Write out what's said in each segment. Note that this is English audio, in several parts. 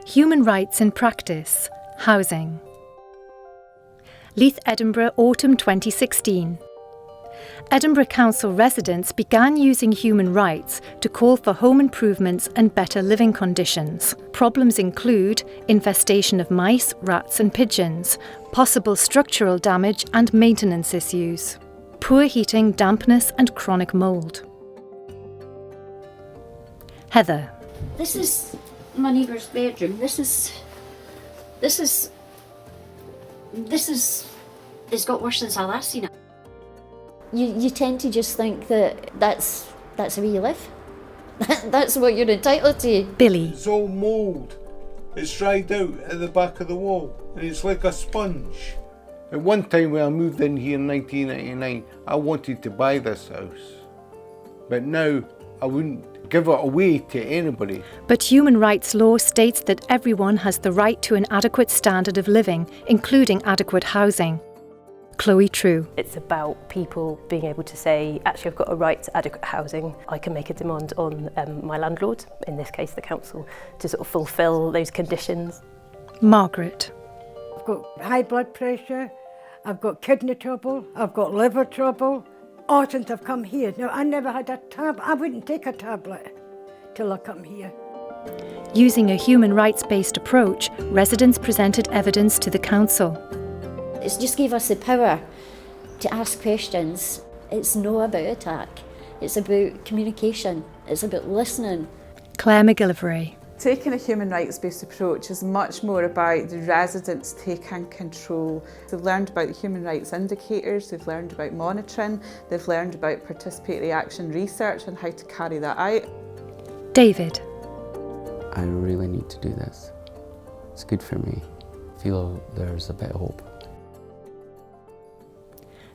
Human Rights in Practice, Housing. Leith Edinburgh, autumn 2016. Edinburgh Council residents began using human rights to call for home improvements and better living conditions. Problems include infestation of mice, rats and pigeons, possible structural damage and maintenance issues, poor heating, dampness and chronic mould. Heather. This is my neighbour's bedroom. It's got worse since I last seen it. You tend to just think that that's the way you live. That's what you're entitled to. Billy. It's all mould. It's dried out at the back of the wall and it's like a sponge. At one time when I moved in here in 1999, I wanted to buy this house. But now I wouldn't give it away to anybody. But human rights law states that everyone has the right to an adequate standard of living, including adequate housing. Chloe True. It's about people being able to say, actually I've got a right to adequate housing. I can make a demand on my landlord, in this case the council, to sort of fulfil those conditions. Margaret. I've got high blood pressure, I've got kidney trouble, I've got liver trouble. Oh, since I've come here. Now, I never had a I wouldn't take a tablet till I come here. Using a human rights-based approach, residents presented evidence to the council. It's just gave us the power to ask questions. It's not about attack. It's about communication. It's about listening. Claire McGillivray. Taking a human rights-based approach is much more about the residents taking control. They've learned about the human rights indicators, they've learned about monitoring, they've learned about participatory action research and how to carry that out. David. I really need to do this. It's good for me. I feel there's a bit of hope.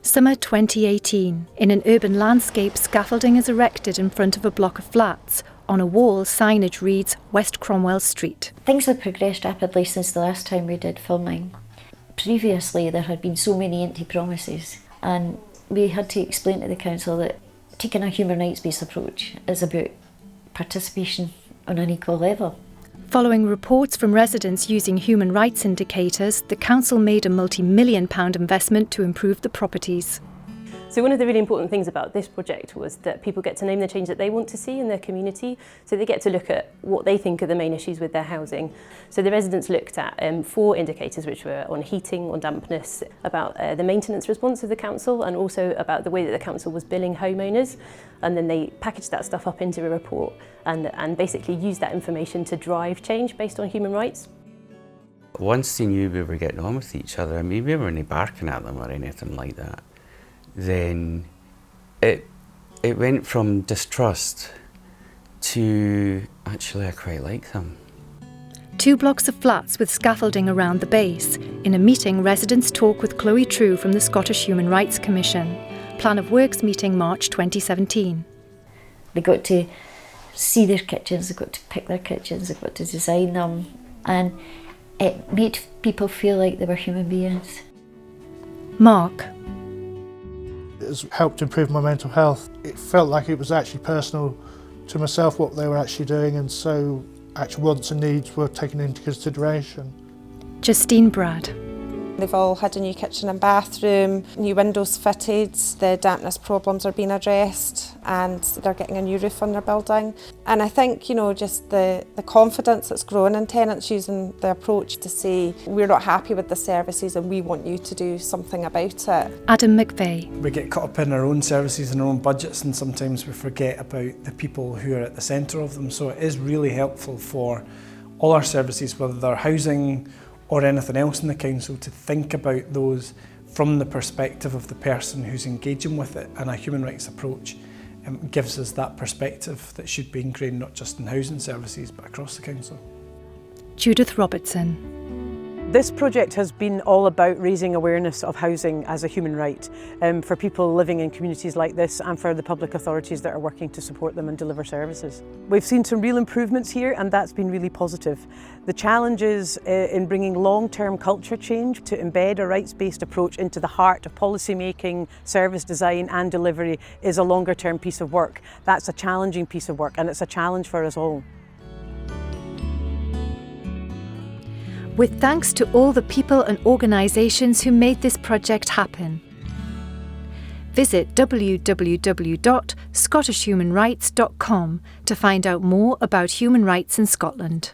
Summer 2018. In an urban landscape, scaffolding is erected in front of a block of flats. On a wall, signage reads West Cromwell Street. Things have progressed rapidly since the last time we did filming. Previously, there had been so many empty promises, and we had to explain to the council that taking a human rights-based approach is about participation on an equal level. Following reports from residents using human rights indicators, the council made a multi-million-pound investment to improve the properties. So one of the really important things about this project was that people get to name the change that they want to see in their community, so they get to look at what they think are the main issues with their housing. So the residents looked at 4 indicators, which were on heating, on dampness, about the maintenance response of the council, and also about the way that the council was billing homeowners. And then they packaged that stuff up into a report and basically used that information to drive change based on human rights. Once they knew we were getting on with each other, I mean, we weren't barking at them or anything like that, then it went from distrust to actually I quite like them. 2 blocks of flats with scaffolding around the base. In a meeting, residents talk with Chloe True from the Scottish Human Rights Commission. Plan of Works meeting March 2017. They got to see their kitchens, they got to pick their kitchens, they got to design them, and it made people feel like they were human beings. Mark. It has helped improve my mental health. It felt like it was actually personal to myself what they were actually doing, and so actual wants and needs were taken into consideration. Justine Brad. They've all had a new kitchen and bathroom, new windows fitted, the dampness problems are being addressed, and they're getting a new roof on their building. And I think, you know, just the confidence that's grown in tenants using the approach to say, we're not happy with the services and we want you to do something about it. Adam McVeigh. We get caught up in our own services and our own budgets, and sometimes we forget about the people who are at the centre of them. So it is really helpful for all our services, whether they're housing or anything else in the council, to think about those from the perspective of the person who's engaging with it, and a human rights approach gives us that perspective that should be ingrained not just in housing services but across the council. Judith Robertson. This project has been all about raising awareness of housing as a human right for people living in communities like this, and for the public authorities that are working to support them and deliver services. We've seen some real improvements here, and that's been really positive. The challenge is in bringing long-term culture change to embed a rights-based approach into the heart of policy making, service design and delivery is a longer-term piece of work. That's a challenging piece of work, and it's a challenge for us all. with thanks to all the people and organisations who made this project happen. Visit www.scottishhumanrights.com to find out more about human rights in Scotland.